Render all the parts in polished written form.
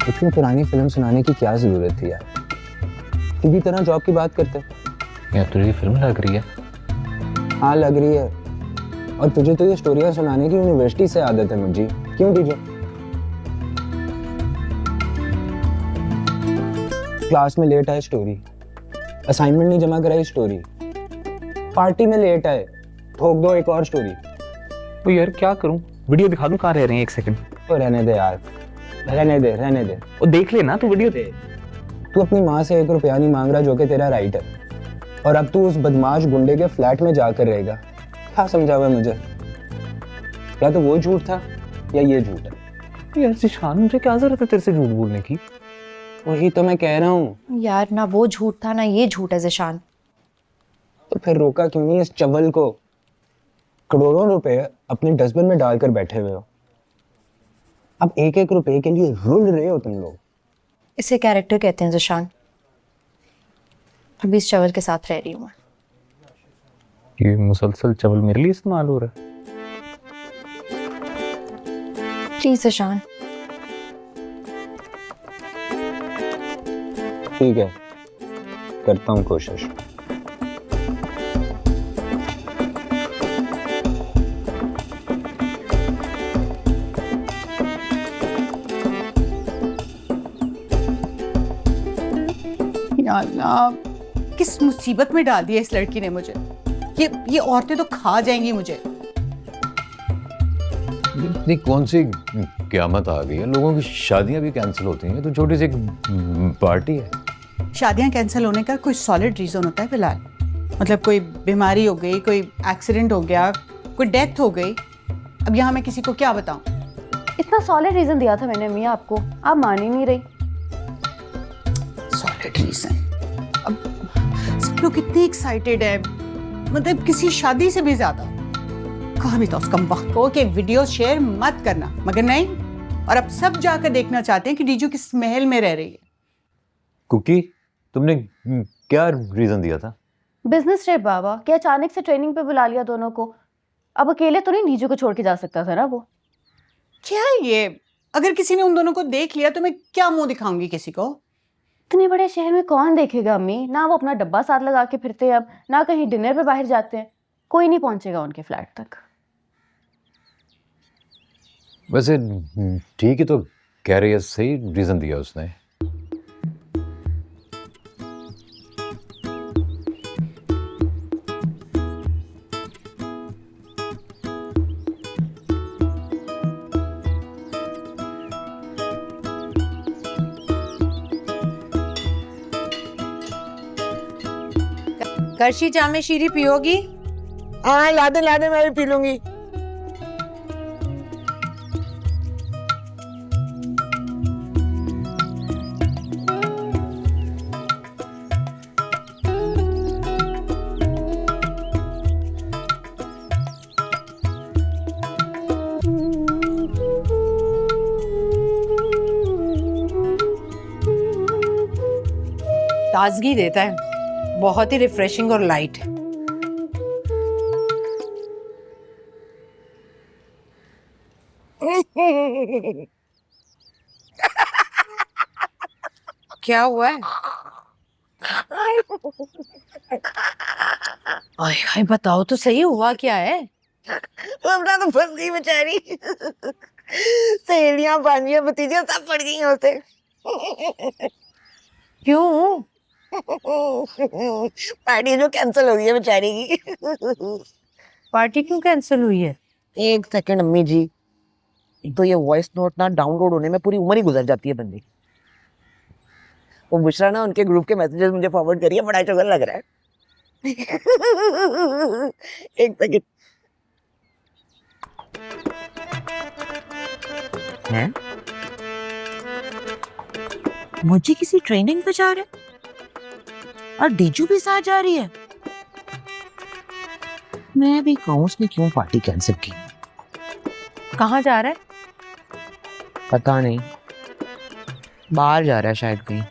इतनी पुरानी फिल्म सुनाने की क्या जरूरत थी यार? टीवी तरह जॉब की बात करते। यार तुझे फिल्म लग रही है? हाँ लग रही है। और तुझे तो ये स्टोरियां सुनाने की यूनिवर्सिटी से आदत है मुझे। क्यों टीचर? क्लास में लेट आए स्टोरी, असाइनमेंट नहीं जमा कराई स्टोरी, पार्टी में लेट आए ठोक दो एक और स्टोरी। तो यार क्या करूं, वीडियो दिखा दूं? कहाँ रह रहे हैं? एक सेकंड तो रहने दे यार, रहने दे। वो देख लेना, तू वीडियो दे। तू अपनी माँ से 1 रुपया नहीं मांग रहा, जो कि तेरा राइट है, और अब तू उस बदमाश गुंडे के फ्लैट में जाकर रहेगा। क्या समझा हुआ है मुझे? या तो वो झूठ था या ये झूठ है। यार ज़ीशान, मुझे क्या जरूरत है तेरे से झूठ बोलने की? वही तो मैं कह रहा हूँ। यार ना वो झूठ था ना ये झूठ है ज़ीशान। तो फिर रोका क्यों नहीं इस चवल को? करोड़ों रुपए अपने डस्टबिन में डालकर बैठे हुए हो, अब 1-1 रुपए के लिए रुल रहे हो तुम लोग। इसे कैरेक्टर कहते हैं ज़ीशान। अभी इस चवल के साथ रह रही हूँ मैं। ये मुसलसल चवल मेरे लिए इस्तेमाल हो रहा है। प्लीज ज़ीशान। ठीक है, करता हूँ कोशिश। या अल्लाह, किस मुसीबत में डाल दिया इस लड़की ने मुझे। ये औरतें तो खा जाएंगी मुझे। इतनी कौन सी क़यामत आ गई है? लोगों की शादियां भी कैंसिल होती हैं, तो छोटी सी एक पार्टी है। शादियां कैंसिल होने का कोई सॉलिड रीजन होता है फिलहाल? मतलब कोई बीमारी हो गई, कोई एक्सीडेंट हो गया, कोई डेथ हो गई। अब यहाँ मैं किसी को क्या बताऊं? इतना सॉलिड रीजन दिया था मैंने मियाँ आपको, आप मान ही नहीं रही। Solid reason? अब सब लोग कितने एक्साइटेड है, मतलब किसी शादी से भी ज्यादा। कहा भी था उस कमबख्त को कि वीडियो शेयर मत करना, मगर नहीं। और अब सब जाकर देखना चाहते हैं कि डीजू किस महल में रह रही है। कुकी, तुमने क्या रीजन दिया था? बिजनेस ट्रिप बाबा, क्या अचानक से ट्रेनिंग पे बुला लिया दोनों को। अब अकेले तो नहीं नीजू को छोड़ के जा सकता था ना वो। क्या है ये? अगर किसी ने उन दोनों को देख लिया तो मैं क्या मुंह दिखाऊंगी किसी को? इतने बड़े शहर में कौन देखेगा अम्मी? ना वो अपना डब्बा साथ लगा के फिरते हैं, अब ना कहीं डिनर पे बाहर जाते हैं। कोई नहीं पहुंचेगा उनके फ्लैट तक। वैसे ठीक ही तो कह रही है, सही रीजन दिया उसने। करशी जामे शीरी पियोगी? हाँ ला दे मैं भी पी लूंगी। ताजगी देता है, बहुत ही रिफ्रेशिंग और लाइट है। क्या हुआ है? आय हाय, बताओ तो सही, हुआ क्या है? अपना तो फंस गई बेचारी। सहेलियां, भांजियां, भतीजियां सब पड़ गई हैं उसे। क्यों? पार्टी जो कैंसिल हो गई है बेचारी की। पार्टी क्यों कैंसिल हुई है? 1 सेकंड अम्मी जी, तो ये वॉइस नोट ना डाउनलोड होने में पूरी उम्र ही गुजर जाती है बंदी। वो बुशरा ना उनके ग्रुप के मैसेजेस मुझे फॉरवर्ड करिए, बड़ा चुगल लग रहा है। 1 सेकंड। हैं? मुझे किसी ट्रेनिंग पे जा रहे और डीजू भी साथ जा रही है। मैं भी कहूँ उसने क्यों पार्टी कैंसिल की। कहाँ जा रहा है? पता नहीं, बाहर जा रहा है शायद कहीं।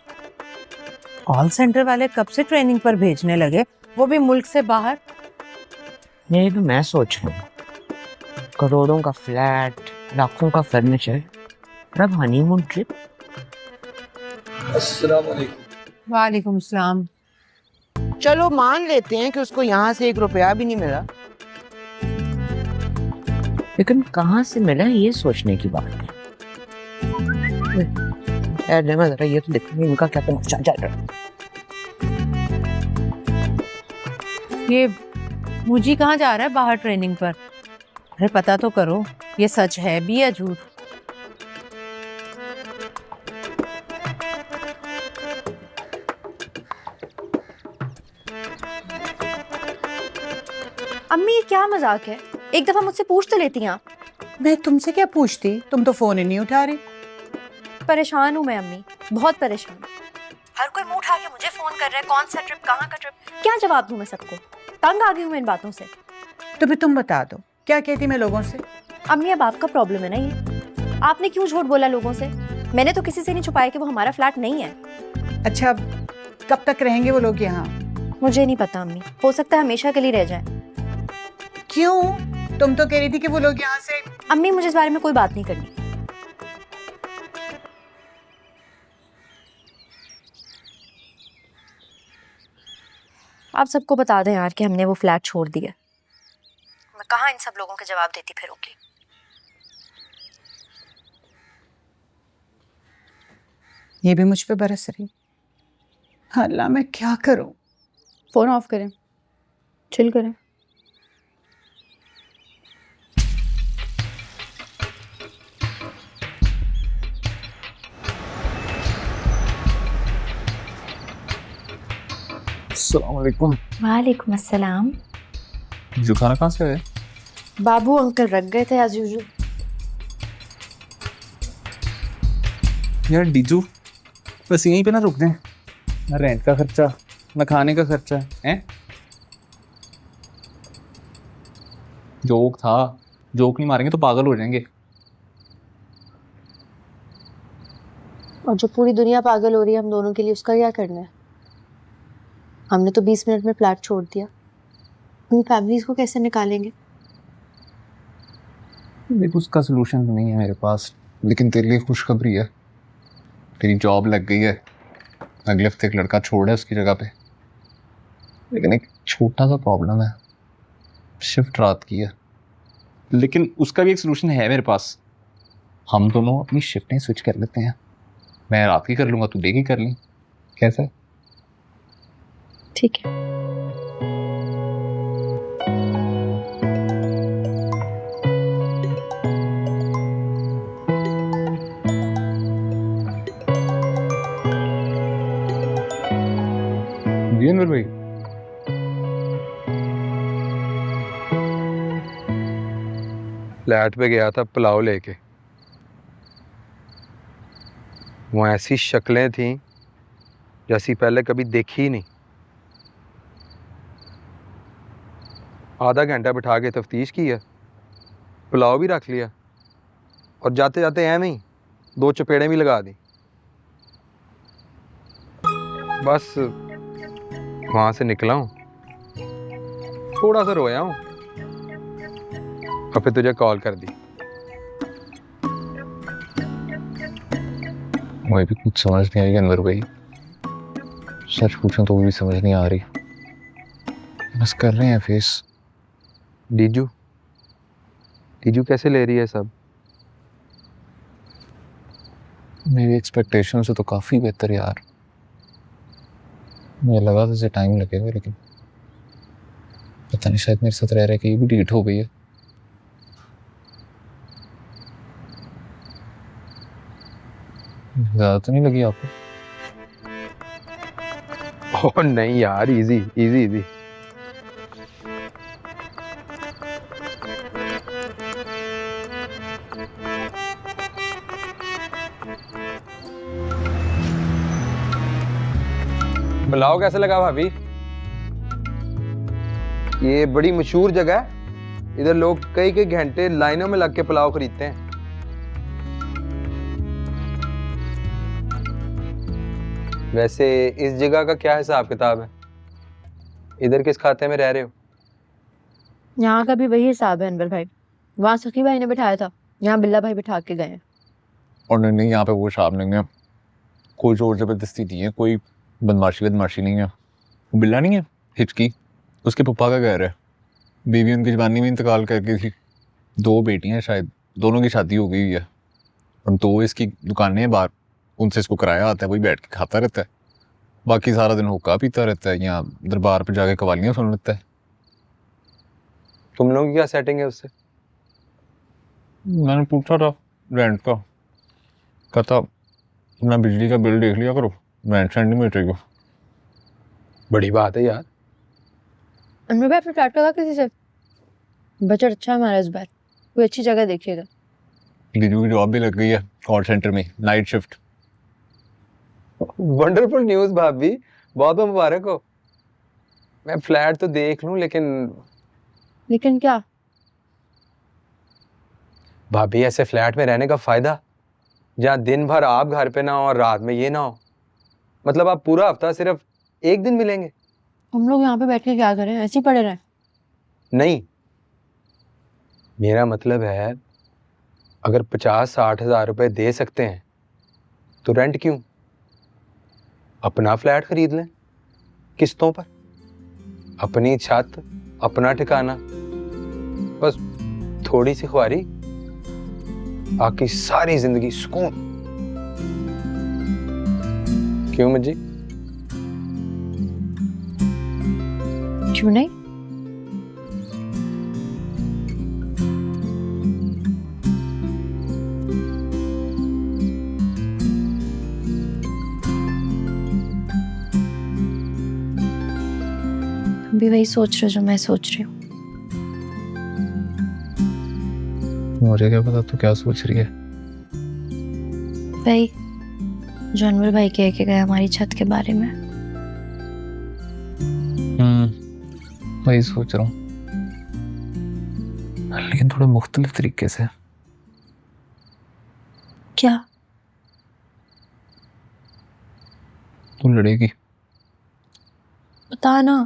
कॉल सेंटर वाले कब से ट्रेनिंग पर भेजने लगे, वो भी मुल्क से बाहर? नहीं तो मैं सोच रहा हूँ, करोड़ों का फ्लैट, लाखों का फर्नीचर, अब हनीमून ट्रिप, वालेकुम सलाम। चलो मान लेते हैं कि उसको यहाँ से 1 रुपया भी नहीं मिला, लेकिन कहाँ से मिला ये सोचने की बात है। यार जमा जरा ये तो देखो इनका क्या तमाशा चल रहा है। ये मुझे कहाँ जा रहा है बाहर ट्रेनिंग पर? अरे पता तो करो ये सच है भी या झूठ। अम्मी ये क्या मजाक है? एक दफा मुझसे पूछ तो लेती हैं आप। मैं तुमसे क्या पूछती, तुम तो फोन ही नहीं उठा रही। परेशान हूँ मैं अम्मी, बहुत परेशान। हर कोई मुंह उठा के मुझे फोन कर रहा है, कौन सा ट्रिप, कहाँ का ट्रिप, क्या जवाब दूँ मैं सबको? तंग आ गई हूँ मैं इन बातों से। तो फिर तुम बता दो क्या कहती मैं लोगों से। अम्मी अब आपका प्रॉब्लम है ना ये। आपने क्यों झूठ बोला लोगों से? मैंने तो किसी से नहीं छुपाया कि वो हमारा फ्लैट नहीं है। अच्छा कब तक रहेंगे वो लोग यहाँ? मुझे नहीं पता अम्मी, हो सकता है हमेशा के लिए रह जाए। क्यों? तुम तो कह रही थी कि वो लोग यहाँ से। अम्मी मुझे इस बारे में कोई बात नहीं करनी। आप सबको बता दें यार कि हमने वो फ्लैट छोड़ दिया। मैं कहाँ इन सब लोगों के जवाब देती फिरूंगी। ये भी मुझ पे बरस रही। अल्लाह मैं क्या करूं? फोन ऑफ करें, चिल करें। अस्सलाम वालेकुम। वालेकुम अस्सलाम। जो खाना कहाँ से है? बाबू अंकल रख गए थे एज यूजुअल। यार डीजू बस यहीं पे ना रुक दें, ना रेंट का खर्चा ना खाने का खर्चा है। जोक था, जोक नहीं मारेंगे तो पागल हो जाएंगे। और जो पूरी दुनिया पागल हो रही है हम दोनों के लिए, उसका क्या करना है? हमने तो 20 मिनट में फ्लैट छोड़ दिया, अपनी फैमिलीज को कैसे निकालेंगे? देख उसका सोल्यूशन तो नहीं है मेरे पास, लेकिन तेरे लिए खुशखबरी है, तेरी जॉब लग गई है। अगले हफ्ते एक लड़का छोड़ है उसकी जगह पे, लेकिन एक छोटा सा प्रॉब्लम है, शिफ्ट रात की है। लेकिन उसका भी एक सोल्यूशन है मेरे पास। हम दोनों अपनी शिफ्टें स्विच कर लेते हैं, मैं रात की कर लूँगा, तू डे की कर ली, कैसा है? ठीक है। जी अनवर भाई। फ्लैट पे गया था पुलाव लेके, वो ऐसी शक्लें थीं जैसी पहले कभी देखी ही नहीं। आधा घंटा बिठा के तफ्तीश की है, पुलाव भी रख लिया और जाते जाते ऐਵੇਂ ही 2 चपेड़ें भी लगा दी। बस वहाँ से निकला हूँ, थोड़ा सा रोया हूँ और फिर तुझे कॉल कर दी। मुझे भी कुछ समझ नहीं आई अनवर भाई, सच पूछूं तो वो भी समझ नहीं आ रही। बस कर रहे हैं फेस। डीजू कैसे ले रही है सब? मेरी एक्सपेक्टेशन से तो काफ़ी बेहतर यार। मुझे लगा था इसे टाइम लगेगा, लेकिन पता नहीं शायद मेरे साथ रह रहे कि ये भी डीट हो गई है। ज़्यादा तो नहीं लगी आपको? ओह नहीं यार, इजी इजी इजी। पुलाव कैसे लगा भाभी? ये बड़ी मशहूर जगह है, इधर लोग कई कई घंटे लाइनों में लग के पुलाव खरीदते हैं। वैसे इस जगह का क्या हिसाब किताब है? इधर किस खाते में रह रहे हो? यहाँ का भी वही हिसाब है अनवर भाई, वहाँ सखी भाई ने बिठाया था, यहाँ बिल्ला भाई बिठा के गए हैं। और नहीं, यहाँ पे वो शाम नहीं है, कोई जोर ज़बरदस्ती नहीं है, कोई बदमाशी नहीं है। वो बिल्ला नहीं है हिचकी, उसके पप्पा का घर है। बीवी उनकी जवानी में इंतकाल कर गई थी। 2 बेटियां शायद, दोनों की शादी हो गई है। और 2 इसकी दुकानें हैं बाहर, उनसे इसको किराया आता है, वही बैठ के खाता रहता है। बाकी सारा दिन हुक्का पीता रहता है या दरबार पर जाके कवालियाँ सुन लेता है। तुम लोगों की क्या सेटिंग है उससे? मैंने पूछा था रेंट का, कहता अपना बिजली का बिल देख लिया करो, रेंट नहीं मिल रही। बड़ी बात है यार। अनवर भाई अपने फ्लैट का किसी से बजट अच्छा है हमारा इस बार, कोई अच्छी जगह देखिएगा। दीजू की जॉब भी लग गई है कॉल सेंटर में, नाइट शिफ्ट। वंडरफुल न्यूज़ भाभी, बहुत बहुत मुबारक हो। मैं फ्लैट तो देख लूं, लेकिन क्या? भाभी ऐसे फ्लैट में रहने का फायदा, जहाँ दिन भर आप घर पे ना हो और रात में ये ना हो। मतलब आप पूरा हफ्ता सिर्फ एक दिन मिलेंगे। हम लोग यहाँ पे बैठ के क्या करें, ऐसे ही पड़े रहें? नहीं, मेरा मतलब है अगर 50-60 हज़ार रुपए दे सकते हैं तो रेंट क्यों, अपना फ्लैट खरीद लें किस्तों पर, अपनी छत, अपना ठिकाना, बस थोड़ी सी ख्वारी, आपकी सारी जिंदगी सुकून। क्यों मज्जी? क्यों नहीं? भी वही सोच रहे हो जो मैं सोच रही हूँ। मुझे क्या पता तू क्या सोच रही है। भाई जो अनवर भाई कह के गए हमारी छत के बारे में। वही सोच रहा हूँ, लेकिन थोड़े मुख्तलिफ तरीके से। क्या? तू लड़ेगी? बता ना।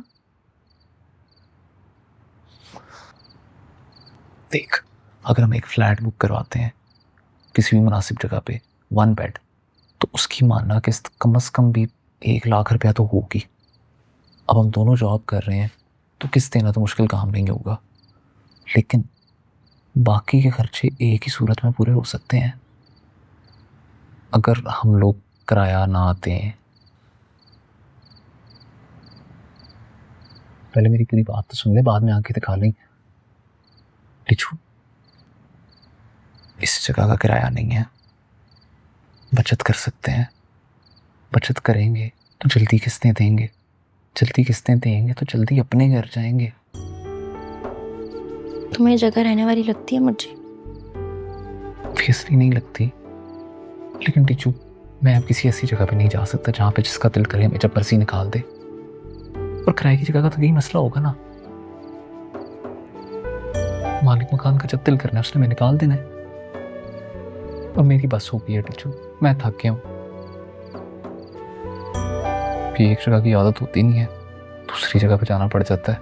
देख, अगर हम एक फ्लैट बुक करवाते हैं किसी भी मुनासिब जगह पे, 1 बेड, तो उसकी मानना किस्त कम से कम भी 1 लाख रुपया तो होगी। अब हम दोनों जॉब कर रहे हैं तो किस्त देना तो मुश्किल काम नहीं होगा, लेकिन बाकी के खर्चे एक ही सूरत में पूरे हो सकते हैं अगर हम लोग किराया ना दें। पहले मेरी पूरी बात तो सुन ले, बाद में आंखें दिखा लें। टिचू, इस जगह का किराया नहीं है, बचत कर सकते हैं। बचत करेंगे तो जल्दी किस्तें देंगे, जल्दी किस्तें देंगे तो जल्दी अपने घर जाएंगे। तुम्हें जगह रहने वाली लगती है मुझे? ऑब्वियसली नहीं लगती, लेकिन टिचू मैं अब किसी ऐसी जगह पे नहीं जा सकता जहाँ पे जिसका दिल करे हमें जब मर्जी निकाल दे। और किराए की जगह का तो यही मसला होगा ना, मालिक मकान का जब दिल करना है उसने हमें निकाल देना है। और मेरी बस हो गई है टिचू, मैं थक गया हूँ। एक जगह की आदत होती नहीं है, दूसरी जगह पे जाना पड़ जाता है।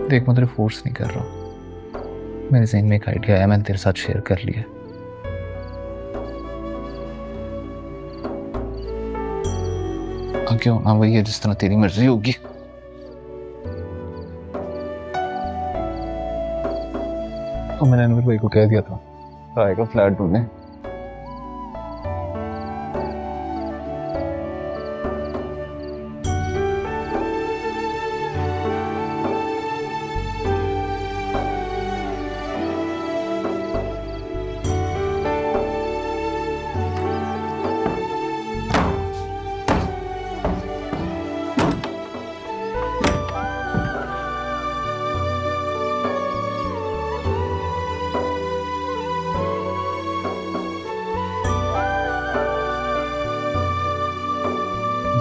देख, मैं तेरे फोर्स नहीं कर रहा, मेरे ज़हन में एक आइडिया है, मैंने तेरे साथ शेयर कर लिया। क्यों ना वही है जिस तरह तेरी मर्जी होगी। तो मैंने अनवर भाई को कह दिया था आएगा फ्लैट ढूंढने।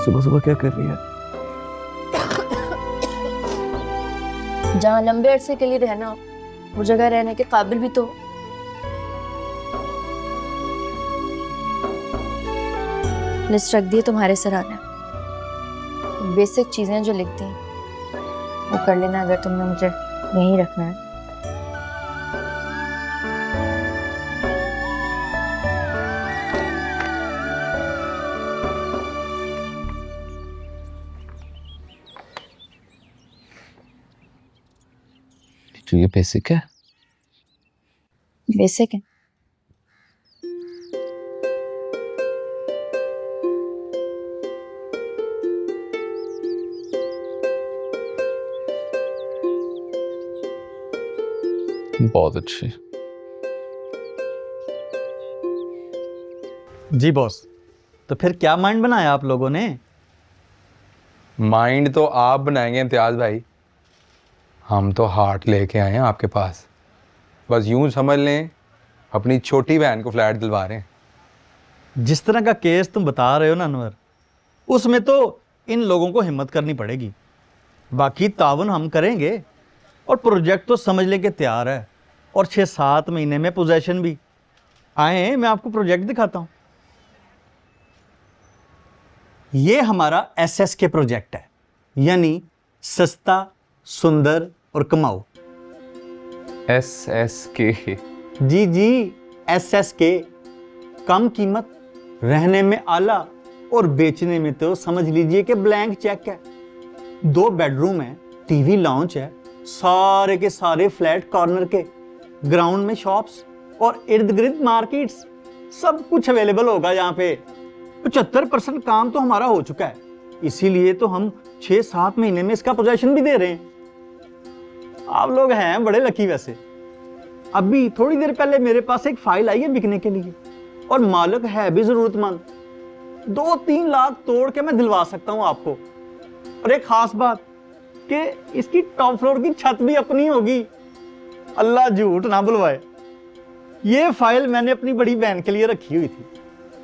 सुबह सुबह क्या कर रही है? जहाँ लंबे अरसे के लिए रहना हो, वो जगह रहने के काबिल भी तो। लिस्ट रख दी तुम्हारे सराहना, बेसिक चीजें जो लिखती हैं वो कर लेना अगर तुमने मुझे यहीं रखना है। तो ये बेसिक है। बेसिक है। बहुत अच्छी। जी बॉस, तो फिर क्या माइंड बनाया आप लोगों ने? माइंड तो आप बनाएंगे इम्तियाज भाई, हम तो हार्ट लेके आए हैं आपके पास। बस यूं समझ लें अपनी छोटी बहन को फ्लैट दिलवा रहे हैं। जिस तरह का केस तुम बता रहे हो ना अनवर, उसमें तो इन लोगों को हिम्मत करनी पड़ेगी। बाकी तावन हम करेंगे और प्रोजेक्ट तो समझ लेके तैयार है, और 6-7 महीने में पोजेशन भी। आए, मैं आपको प्रोजेक्ट दिखाता हूँ। ये हमारा SSK प्रोजेक्ट है, यानी सस्ता, सुंदर और कमाओ। SSK? जी जी, SSK। कम कीमत, रहने में आला और बेचने में तो समझ लीजिए कि ब्लैंक चेक है। 2 बेडरूम है, टीवी लाउंज है, सारे के सारे फ्लैट कॉर्नर के, ग्राउंड में शॉप्स और इर्द गिर्द मार्केट्स, सब कुछ अवेलेबल होगा यहाँ पे। 75% काम तो हमारा हो चुका है, इसीलिए तो हम 6-7 महीने में इसका पोजेशन भी दे रहे हैं। आप लोग हैं बड़े लकी। वैसे अभी थोड़ी देर पहले मेरे पास एक फाइल आई है बिकने के लिए, और मालिक है भी जरूरतमंद। 2-3 लाख तोड़ के मैं दिलवा सकता हूं आपको। और एक खास बात कि इसकी टॉप फ्लोर की छत भी अपनी होगी। अल्लाह झूठ ना बुलवाए। ये फाइल मैंने अपनी बड़ी बहन के लिए रखी हुई थी,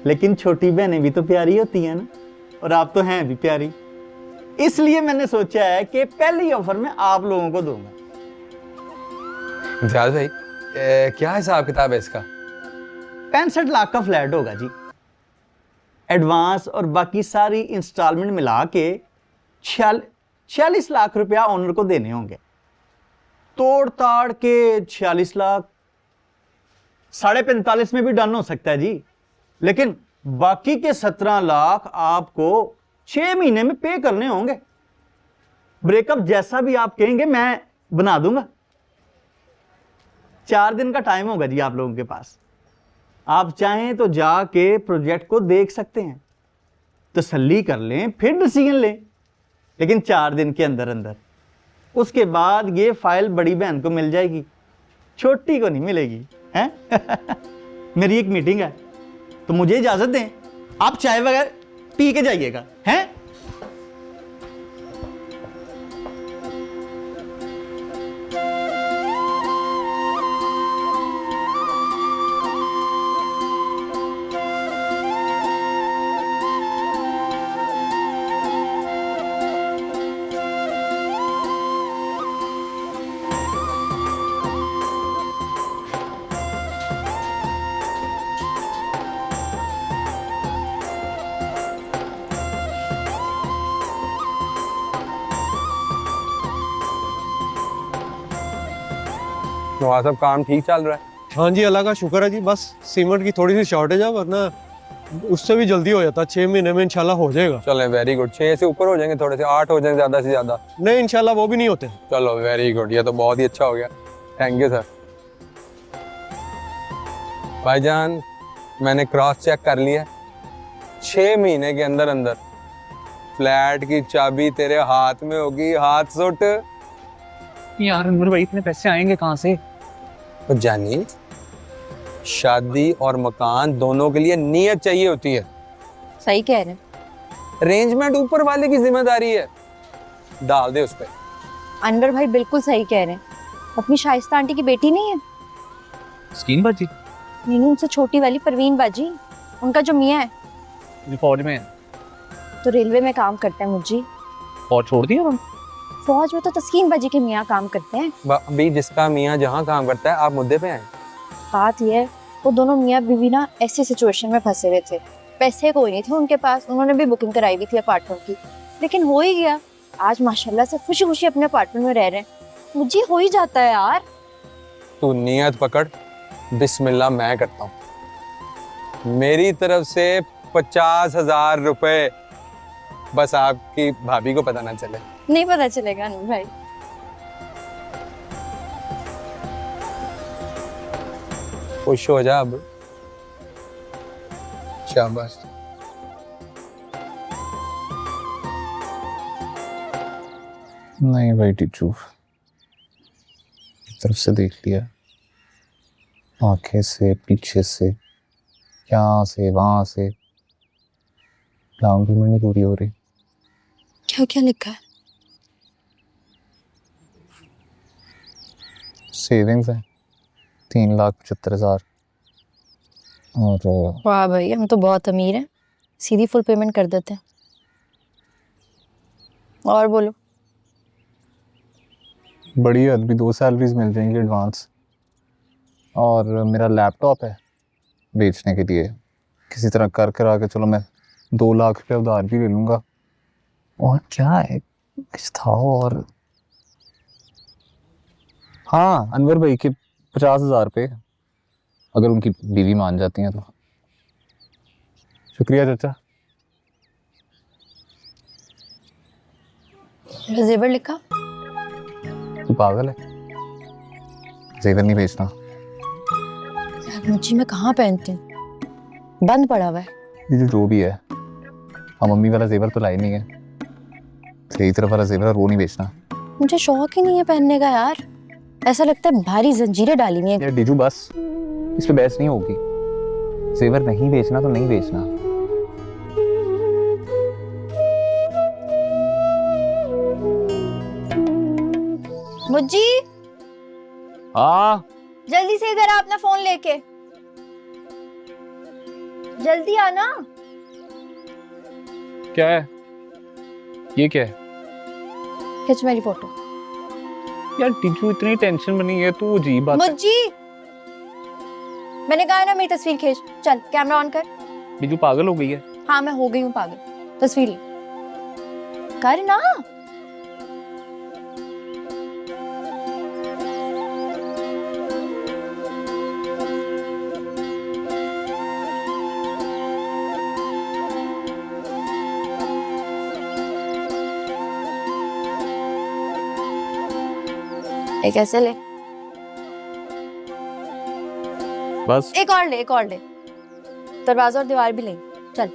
लेकिन छोटी बहनें भी तो प्यारी होती हैं ना, और आप तो हैं भी प्यारी, इसलिए मैंने सोचा है कि पहली ऑफर में आप लोगों को दूंगा। इम्तियाज भाई, क्या हिसाब किताब है इसका? 65 लाख का फ्लैट होगा जी। एडवांस और बाकी सारी इंस्टॉलमेंट मिला के 46 लाख रुपया ओनर को देने होंगे। तोड़ ताड़ के 46 लाख, 45.5 में भी डन हो सकता है जी, लेकिन बाकी के 17 लाख आपको 6 महीने में पे करने होंगे। ब्रेकअप जैसा भी आप कहेंगे मैं बना दूंगा। 4 दिन का टाइम होगा जी आप लोगों के पास। आप चाहें तो जाके प्रोजेक्ट को देख सकते हैं, तसल्ली कर लें, फिर डिसीजन लें, लेकिन 4 दिन के अंदर अंदर। उसके बाद ये फाइल बड़ी बहन को मिल जाएगी, छोटी को नहीं मिलेगी, हैं? मेरी एक मीटिंग है, तो मुझे इजाजत दें, आप चाय वगैरह पी के जाइएगा, हैं? वहाँ सब काम ठीक चल रहा है? हाँ जी, अल्लाह का शुक्र है जी। बस सीमेंट की थोड़ी सी शॉर्टेज है, वरना उससे भी जल्दी हो जाता। 6 महीने में इंशाल्लाह हो जाएगा। चलें, वेरी गुड। 6 से ऊपर हो जाएंगे, थोड़े से 8 हो जाएंगे ज़्यादा से ज़्यादा। नहीं, इंशाल्लाह वो भी नहीं होते। चलो वेरी गुड, ये तो बहुत ही अच्छा हो गया। Thank you sir. भाईजान, मैंने क्रॉस चेक कर लिया, 6 महीने के अंदर अंदर फ्लैट की चाबी तेरे हाथ में होगी। हाथ सुट। यार अनवर भाई, इतने पैसे आएंगे कहाँ से? तो जानी, शादी और मकान दोनों के लिए नीयत चाहिए होती है। सही कह रहे हैं। अरेंजमेंट ऊपर वाले की जिम्मेदारी है, डाल दे उस पर। अनवर भाई बिल्कुल सही कह रहे हैं। अपनी शाइस्ता आंटी की बेटी नहीं है, स्कीन बाजी? नहीं, उनसे छोटी वाली परवीन बाजी, उनका जो मियाँ है फौज में है। तो रेलवे में काम करते हैं मुझी। फौज छोड़ दिया हम? फौज में तो तस्कीन बाजी के मियाँ काम करते हैं। अभी जिसका मियाँ जहाँ काम करता है, आप मुद्दे पे आए। बात यह है, वो दोनों मियाँ बीवी ना ऐसी सिचुएशन में फंसे हुए थे। पैसे कोई नहीं थे उनके पास, उन्होंने भी बुकिंग कराई हुई थी अपार्टमेंट की, लेकिन हो ही गया। आज माशाल्लाह से खुशी खुशी अपने अपार्टमेंट में रह रहे हैं। मुझे हो ही जाता है यार। तू नियत पकड़, बिस्मिल्लाह मैं करता हूँ। मेरी तरफ से 50,000 रुपए, बस आपकी भाभी को पता ना चले। नहीं पता चलेगा अनवर भाई। खुश हो जा अब। शाबाश। नहीं भाई टीचू, तरफ से देख लिया, आंखें से, पीछे से, यहाँ से, वहां से, डाउन पेमेंट पूरी हो रही। क्या क्या लिखा है? सेविंग्स है 3,75,000 और वाह भाई, हम तो बहुत अमीर हैं, सीधी फुल पेमेंट कर देते हैं। और बोलो। बढ़िया, अभी 2 सैलरीज मिल जाएंगी एडवांस। और मेरा लैपटॉप है बेचने के लिए, किसी तरह कर करा के चलो मैं 2 लाख रुपये उधार भी ले लूँगा। और क्या है कुछ था, और हाँ अनवर भाई के 50,000 रुपये, अगर उनकी बीवी मान जाती हैं तो। शुक्रिया चाचा। जेवर लिखा? तू पागल है, जेवर नहीं बेचना। यार मुझे मैं कहाँ पहनती हूँ, बंद पड़ा हुआ है। ये जो भी है, हम मम्मी वाला जेवर तो लाई नहीं है, सही तरफ वाला जेवर वो नहीं बेचना। मुझे शौक ही नहीं है पहनने का यार, ऐसा लगता है भारी जंजीरें डाली हुई हैं। यार डीजू बस, इस पे बहस नहीं होगी। जेवर नहीं बेचना तो नहीं बेचना। मुज्जी, हाँ जल्दी से इधर आ अपना फोन लेके, जल्दी आना। क्या है ये, क्या है? खिंच मेरी फोटो। यार टीचू इतनी टेंशन बनी है, तू अजीब बात है। मुज्जी, मैंने कहा ना मेरी तस्वीर खींच। चल कैमरा ऑन कर। टीचू पागल हो गई है। हाँ मैं हो गई हूँ पागल, तस्वीर ले कर ना। एक ऐसे ले, बस एक और ले, एक और ले, दरवाजा और दीवार भी ले। चल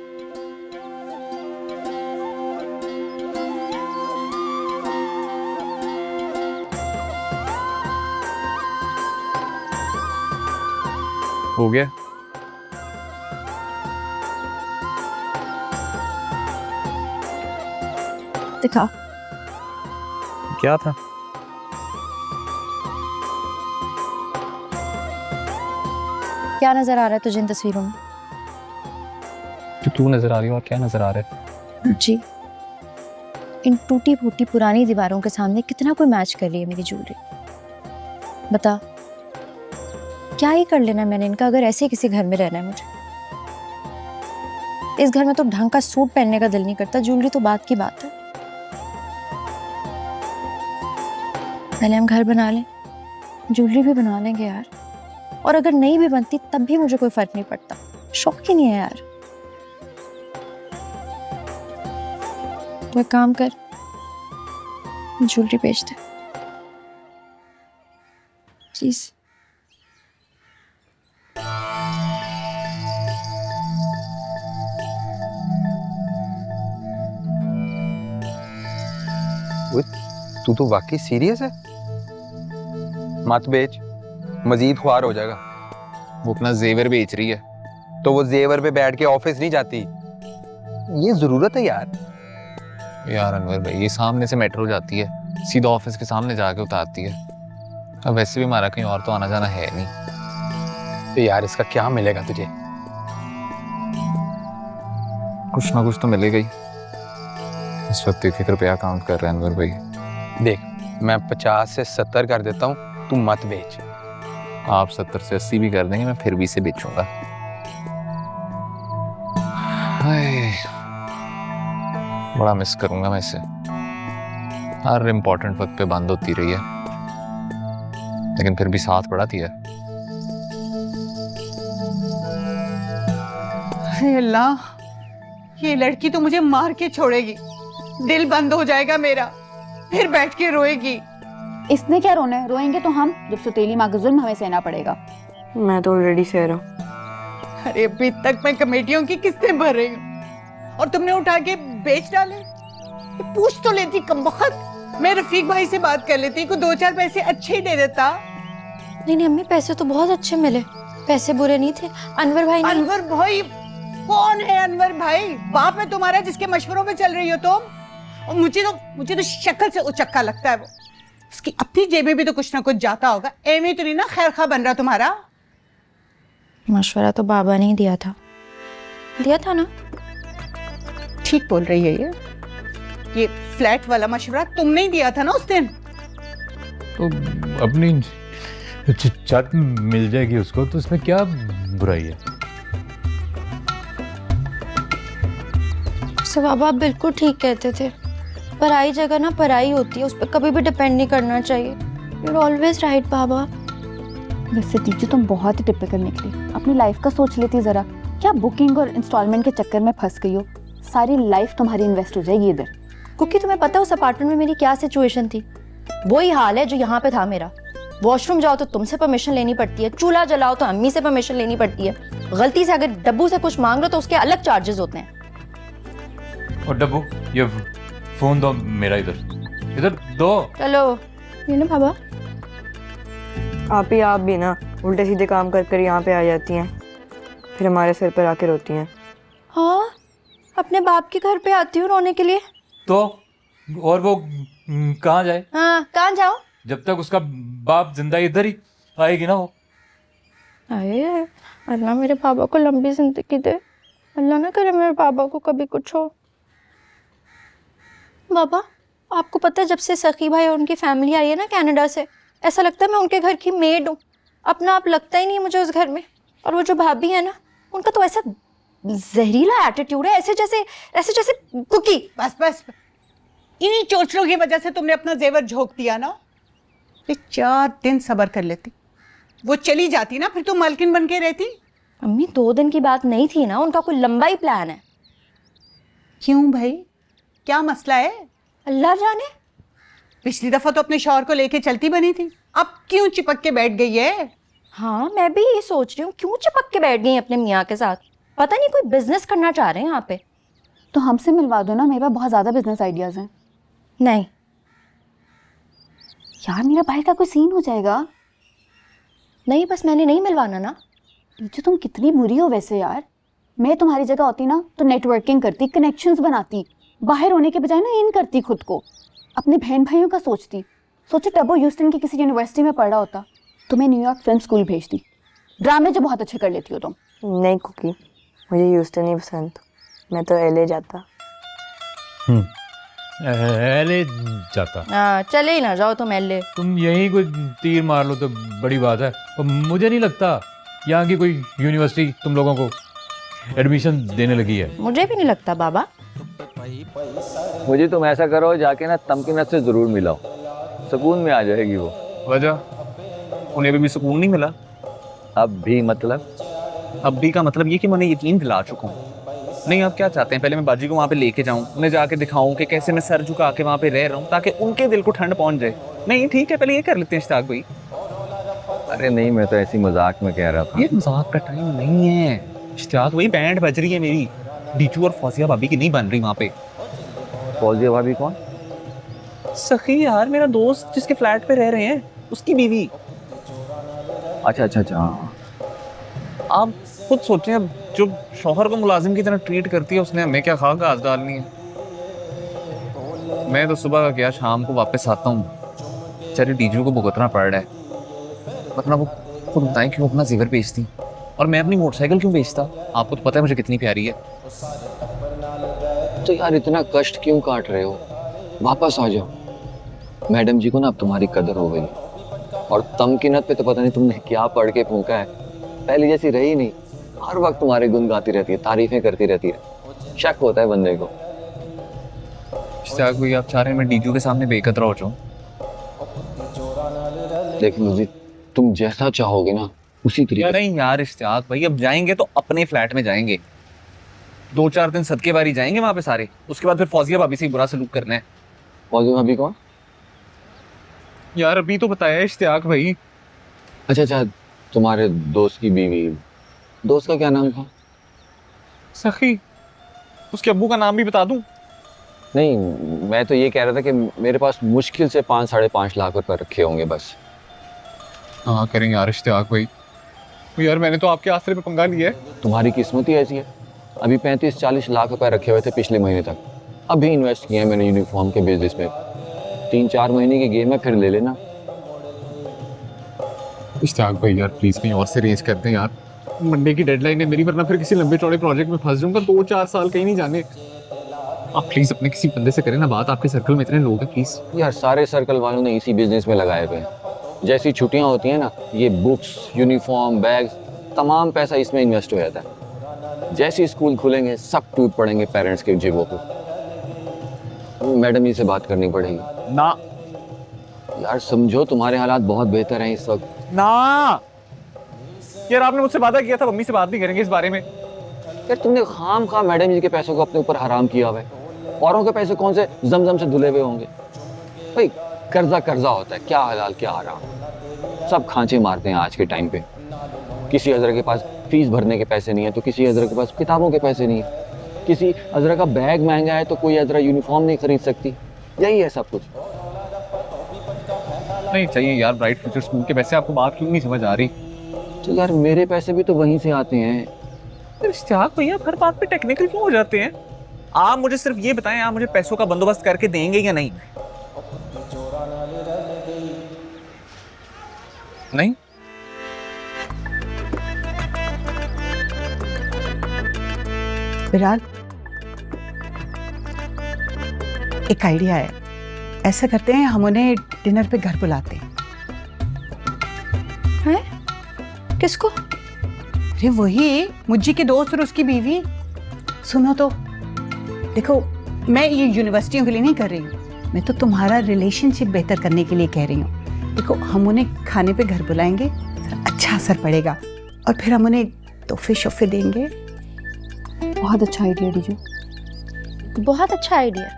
हो गया। दिखा क्या था? क्या नजर आ रहा है तुझे इन तस्वीरों में? तू नजर आ रही है, और क्या नजर आ रहा है? जी, इन टूटी फूटी पुरानी दीवारों के सामने कितना कोई मैच कर रही है मेरी ज्वेलरी। बता क्या ही कर लेना मैंने इनका, अगर ऐसे किसी घर में रहना है मुझे। इस घर में तो ढंग का सूट पहनने का दिल नहीं करता, ज्वेलरी तो बात की बात है। पहले हम घर बना लें, ज्वेलरी भी बना लेंगे यार। और अगर नहीं भी बनती तब भी मुझे कोई फर्क नहीं पड़ता, शौक ही नहीं है यार। तो एक काम कर, ज्वेलरी बेच दे प्लीज। तू तो वाकई सीरियस है? मत बेच, मजीद ख्वार हो जाएगा। वो अपना जेवर बेच रही है। तो वो जेवर पे बैठ के ऑफिस नहीं जाती, ये जरूरत है यार। यार अनवर भाई, ये सामने से मेट्रो जाती है, सीधा ऑफिस के सामने जाके उतारती है। अब वैसे भी हमारा कहीं और तो आना जाना है नहीं। तो यार इसका क्या मिलेगा तुझे? कुछ ना कुछ तो मिलेगा ही। इस वक्त 1 रुपया काउंट कर रहे हैं अनवर भाई। देख, मैं 50 से 70 कर देता हूँ, तू मत बेच। आप 70 से 80 भी कर देंगे, मैं फिर भी इसे बेचूंगा। बड़ा मिस करूंगा मैं इसे। हर इम्पोर्टेंट वक्त पे बंद होती रही है, लेकिन फिर भी साथ बढ़ाती है। अरे अल्लाह, ये लड़की तो मुझे मार के छोड़ेगी। दिल बंद हो जाएगा मेरा, फिर बैठ के रोएगी। इसने क्या रोना है, रोएंगे तो हम, जब सुतीली माँ का जुल्म हमें सहना पड़ेगा। मैं तो ऑलरेडी शेयर हूँ। अरे अभी तक मैं कमेटियों की किस्तें भर रही हूँ और तुमने उठा के बेच डाले। ये पूछ तो लेती कमबख्त, मैं रफीक भाई से बात कर लेती, को 2-4 पैसे अच्छे ही दे देता। नहीं नहीं अम्मी, पैसे तो बहुत अच्छे मिले, पैसे बुरे नहीं थे। अनवर भाई ने अनवर भाई? कौन है अनवर भाई? बाप है तुम्हारा जिसके मशवरों में चल रही हो तुम। और मुझे तो शक्ल से उचक्का लगता है वो। उसकी अपनी जेब में भी तो कुछ ना कुछ जाता होगा, एवं तो नहीं ना खैर खा बन रहा तुम्हारा। मशवरा तो बाबा ने ही दिया था ना। ठीक बोल रही है ये फ्लैट वाला मशवरा तुमने ही दिया था ना उस दिन। तो अपनी छत मिल जाएगी उसको, तो इसमें क्या बुराई है? से बाबा आप बिल्कुल ठीक कहते थे, पराई जगह ना पराई होती है, उस पर कभी भी डिपेंड नहीं करना चाहिए। यू आर ऑलवेज राइट बाबा। वैसे दीजू तुम बहुत ही टिपिकल निकली, अपनी लाइफ का सोच लेती जरा। क्या बुकिंग और इंस्टॉलमेंट के चक्कर में फंस गई हो? सारी लाइफ तुम्हारी इन्वेस्ट हो जाएगी इधर। क्योंकि तुम्हें पता है उस अपार्टमेंट में मेरी क्या सिचुएशन थी? वही हाल है जो यहाँ पे था मेरा। वॉशरूम जाओ तो तुमसे परमिशन लेनी पड़ती है, चूल्हा जलाओ तो अम्मी से परमिशन लेनी पड़ती है, गलती से अगर डब्बू से कुछ मांग लो तो उसके अलग चार्जेस होते हैं। और डब्बू, ये फोन दो मेरा, इधर दो। चलो ये ना बाबा। आप भी ना उल्टे सीधे काम कर कर यहाँ पे आ जाती हैं, फिर हमारे सिर पर आके रोती हैं। हाँ, अपने बाप के घर पे आती हूँ रोने के लिए। तो और वो कहाँ जाए? हाँ, कहाँ जाऊँ? जब तक उसका बाप जिंदा इधर ही आएगी ना वो। अरे अल्लाह मेरे पापा को लंबी जिंदगी दे, अल्लाह ना करे मेरे पापा को कभी कुछ हो। बाबा आपको पता है जब से सखी भाई और उनकी फैमिली आई है ना कनाडा से, ऐसा लगता है मैं उनके घर की मेड हूँ। अपना आप लगता ही नहीं है मुझे उस घर में। और वो जो भाभी है ना, उनका तो ऐसा जहरीला एटीट्यूड है, ऐसे जैसे कुकी। बस इन्हीं चोचलों की वजह से तुमने अपना जेवर झोंक दिया ना। ये 4 दिन सब्र कर लेती, वो चली जाती ना, फिर तुम मालकिन बन के रहती। अम्मी 2 दिन की बात नहीं थी ना, उनका कोई लंबा ही प्लान है। क्यों भाई, क्या मसला है? अल्लाह जाने। पिछली दफा तो अपने शौहर को लेके चलती बनी थी, अब क्यों चिपक के बैठ गई है? हाँ मैं भी ये सोच रही हूँ, क्यों चिपक के बैठ गई अपने मियाँ के साथ। पता नहीं कोई बिजनेस करना चाह रहे हैं यहाँ पे। तो हमसे मिलवा दो ना, मेरे पास बहुत ज़्यादा बिजनेस आइडियाज़ हैं। नहीं यार मेरा भाई का कोई सीन हो जाएगा। नहीं, बस मैंने नहीं मिलवाना ना। जो तुम कितनी बुरी हो वैसे यार। मैं तुम्हारी जगह होती ना तो नेटवर्किंग करती, कनेक्शंस बनाती, बाहर होने के बजाय ना इन करती खुद को, अपने बहन भाइयों का सोचती। सोचो टबो ह्यूस्टन की किसी यूनिवर्सिटी में पढ़ा होता, तुम्हें न्यूयॉर्क फिल्म स्कूल भेजती। ड्रामे जो बहुत अच्छे कर लेती हो तुम। नहीं कुकी, मुझे ह्यूस्टन ही पसंद, मैं तो एलए जाता। एले जाता? हाँ चले ही ना जाओ तुम एलए। तुम यहीं कोई तीर मार लो तो बड़ी बात है। और मुझे नहीं लगता यहाँ की कोई यूनिवर्सिटी तुम लोगों को एडमिशन देने लगी है। मुझे भी नहीं लगता बाबा। मुझे तुम ऐसा करो, जाके ना तमकीनत से जरूर मिलाओ, सुकून में आ जाएगी वो। वजह उन्हें भी सुकून नहीं मिला। अब भी मतलब? अब भी का मतलब ये कि मैं उन्हें यकीन दिला चुका हूँ। नहीं, आप क्या चाहते हैं? पहले मैं बाजी को वहाँ पे लेके जाऊँ, उन्हें जाके दिखाऊं कि कैसे मैं सर झुका के वहाँ पे रह रहा हूँ, ताकि उनके दिल को ठंड पहुँच जाए। नहीं ठीक है, पहले ये कर लेते हैं इश्ताक भाई। अरे नहीं, मैं तो ऐसी मजाक में कह रहा था। ये मजाक का टाइम नहीं है इश्ताक भाई, बैंड बज रही है मेरी। डीचू और फौजिया भाभी की नहीं बन रही वहाँ पे। फौजिया भाभी कौन? सखी यार, मेरा दोस्त जिसके फ्लैट पे रह रहे हैं, उसकी बीवी। अच्छा हाँ। आप खुद सोचें, अब जो शौहर को मुलाजिम की तरह ट्रीट करती है, उसने हमें क्या खा घास डालनी है। मैं तो सुबह का गया, शाम को वापस आता हूँ। चलिए डीजू को भुगतना पड़ रहा है, वरना वो खुद बताएं क्यों अपना जेवर बेचती और मैं अपनी मोटरसाइकिल क्यों बेचता। आपको तो पता है मुझे कितनी प्यारी है। तो यार इतना कष्ट क्यों काट रहे हो? वापस आ जाओ। मैडम जी को ना अब तुम्हारी कदर हो गई, और तमकीनत पे तो पता नहीं तुमने क्या पढ़ के फूंका है, पहले जैसी रही नहीं। हर वक्त तुम्हारे गुण गाती रहती है, तारीफें करती रहती है। शक होता है बंदे को। इश्तियाक भाई, आप चाह रहे हैं मैं डीजू के सामने बेकदरा हो जाऊं? देख मुझे, तुम जैसा चाहोगे ना उसी तरीके। नहीं यार इश्तियाक भाई, अब जाएंगे तो अपने फ्लैट में जाएंगे, 2-4 दिन सदके बारी जाएंगे वहां पे सारे, उसके बाद फिर फौजिया भाभी से बुरा सलूक करना है। फौजिया भाभी कौन? यार अभी तो बताया इश्तियाक भाई। अच्छा तुम्हारे दोस्त की बीवी, दोस्त का क्या नाम था? सखी, उसके अब्बू का नाम भी बता दूं? नहीं, मैं तो ये कह रहा था कि मेरे पास मुश्किल से 5-5.5 लाख रुपए रखे होंगे बस। हाँ करेंगे यार इश्तियाक भाई। यार मैंने तो आपके आसरे पे पंगा लिया है। तुम्हारी किस्मत ही ऐसी है। अभी 35-40 लाख रुपए रखे हुए थे पिछले महीने तक, अभी इन्वेस्ट किए हैं मैंने यूनिफॉर्म के बिजनेस में। 3-4 महीने की गेम है, फिर ले लेना। इश्तियाक भाई यार प्लीज कहीं और से अरेंज करते हैं यार, मंडे की डेडलाइन है मेरी, वरना फिर किसी लंबे चौड़े प्रोजेक्ट में फंस जाऊंगा। 2-4 साल कहीं नहीं जाने। आप प्लीज अपने किसी बंदे से करें ना बात, आपके सर्कल में इतने लोग हैं प्लीज। यार सारे सर्कल वालों ने इसी बिजनेस में लगाए हुए हैं। जैसी छुट्टियां होती हैं ना, ये बुक्स, यूनिफॉर्म, बैग्स, तमाम पैसा इसमें इन्वेस्ट हो जाता है। जैसे स्कूल खुलेंगे सब टूट पड़ेंगे पेरेंट्स के जेबों पे। मैडम जी से बात करनी पड़ेगी ना। यार समझो, तुम्हारे हालात बहुत बेहतर हैं इस वक्त ना यार, आपने मुझसे वादा किया था मम्मी से बात नहीं करेंगे इस बारे में। यार तुमने खाम खा मैडम जी के पैसों को अपने ऊपर हराम किया हुआ है। औरों के पैसे कौन से जमजम से धुले हुए होंगे भाई? कर्जा कर्जा होता है, क्या हलाल क्या हराम। सब खांचे मारते हैं आज के टाइम पे। किसी हजरत के पास फीस भरने के पैसे नहीं है तो किसी हजरत के पास किताबों के पैसे नहीं है। किसी हजरत का बैग महंगा है तो कोई हजरत यूनिफॉर्म नहीं खरीद सकती। यही है सब कुछ। नहीं चाहिए यार ब्राइट फ्यूचर स्कूल के पैसे, आपको बात क्यों नहीं समझ आ रही? तो यार मेरे पैसे भी तो वहीं से आते हैं। इश्तियाक भैया हर बात पे टेक्निकल क्यों हो जाते हैं? आप मुझे सिर्फ ये बताएं, आप मुझे पैसों का बंदोबस्त करके देंगे या नहीं? नहीं? विराट, एक आइडिया है। ऐसा करते हैं, हम उन्हें डिनर पे घर बुलाते हैं। किसको? अरे वही मुज्जी के दोस्त और उसकी बीवी। सुनो तो, देखो मैं ये यूनिवर्सिटियों के लिए नहीं कर रही हूँ, मैं तो तुम्हारा रिलेशनशिप बेहतर करने के लिए कह रही हूँ। देखो हम उन्हें खाने पे घर बुलाएंगे, अच्छा असर पड़ेगा, और फिर हम उन्हें तोहफे शोफे देंगे। बहुत अच्छा आइडिया डीजू, बहुत अच्छा आइडिया।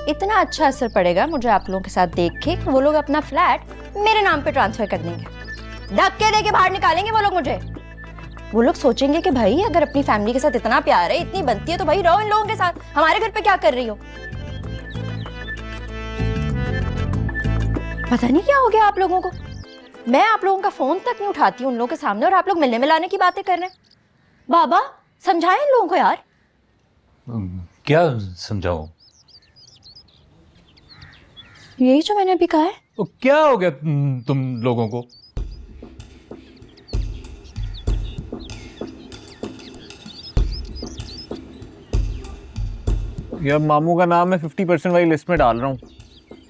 इतना अच्छा असर पड़ेगा मुझे आप लोगों के साथ देख के, वो लोग अपना फ्लैट मेरे नाम पे ट्रांसफर कर देंगे। धक्के दे के बाहर निकालेंगे वो लोग मुझे। वो लोग सोचेंगे कि भाई अगर अपनी फैमिली के साथ इतना प्यार है, इतनी बनती है, तो भाई रहो इन लोगों के साथ। हमारे घर पे क्या कर रही हो? पता नहीं क्या हो गया आप लोगों को। मैं आप लोगों का फोन तक नहीं उठाती उन लोगों के सामने, और आप लोग मिलने मिलाने की बातें कर रहे हैं। बाबा समझाएं इन लोगों को यार। क्या समझाओ? यही जो मैंने अभी कहा है। तो क्या हो गया तुम लोगों को? यार मामू का नाम मैं 50% वाली लिस्ट में डाल रहा हूँ।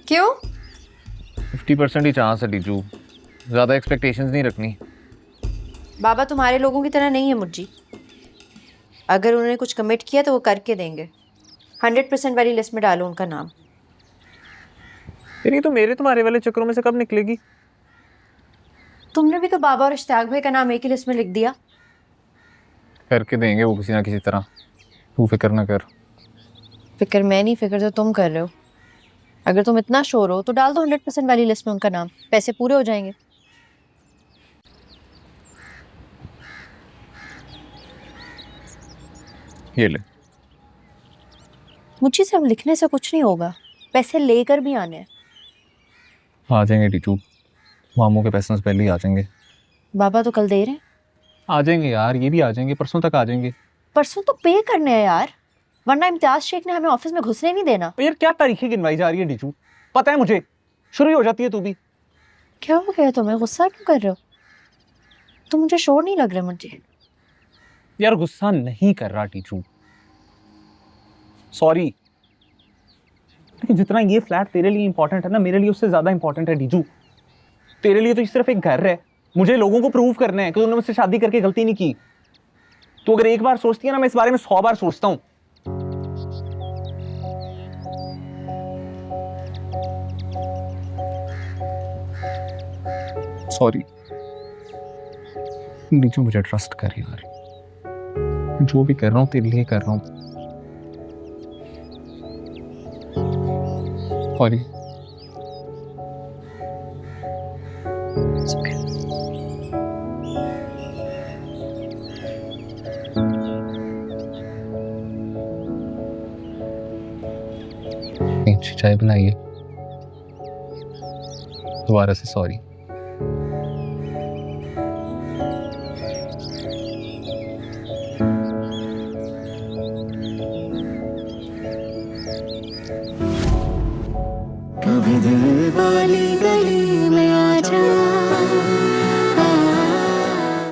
क्यों? 50% ही चांस है डीजू, ज्यादा एक्सपेक्टेशंस नहीं रखनी। बाबा तुम्हारे लोगों की तरह नहीं है मुज्जी। अगर उन्होंने कुछ कमिट किया तो वो करके देंगे। 100% वाली लिस्ट में डालो उनका नाम। फिर ये तो मेरे तुम्हारे वाले चक्करों में से कब निकलेगी? तुमने भी तो बाबा और इश्तियाक भाई का नाम एक ही लिस्ट में लिख दिया। करके देंगे वो किसी ना किसी तरह, तू फिक्र ना कर। फिक्र मैं नहीं, फिक्र तो तुम कर रहे हो। अगर तुम इतना श्योर हो तो डाल दो 100% वाली लिस्ट में उनका नाम, पैसे पूरे हो जाएंगे। ये ले। मुझे सिर्फ लिखने से कुछ नहीं होगा, पैसे लेकर भी आने हैं। आ जाएंगे टीचू, मामू के पैसे पहले ही आ जाएंगे। बाबा तो कल दे रहे हैं। आ जाएंगे यार, ये भी आ जाएंगे, परसों तक आ जाएंगे। परसों तो पे करने हैं यार, वरना इम्तियाज शेख ने हमें ऑफिस में घुसने नहीं देना। यार क्या तारीखें गिनवाई जा रही है टीचू, पता है मुझे। शुरू ही हो जाती है तू भी। क्या हो गया तुम्हें? गुस्सा क्यों कर रहे हो? तुम मुझे शोर नहीं लग रहा मुझे। यार गुस्सा नहीं कर रहा टीचू, सॉरी। लेकिन जितना ये फ्लैट तेरे लिए इंपॉर्टेंट है ना, मेरे लिए उससे ज्यादा इंपॉर्टेंट है डीजू। तेरे लिए तो ये सिर्फ एक घर है, मुझे लोगों को प्रूव करना है कि तूने मुझसे शादी करके गलती नहीं की। तू अगर एक बार सोचती है ना, मैं इस बारे में 100 बार सोचता हूँ। सॉरी नीचू, मुझे ट्रस्ट कर यार। जो भी कर रहा हूँ तेरे लिए कर रहा हूँ। सॉरी। अच्छी चाय बनाई है। दोबारा से सॉरी। कभी दिल वाली गली में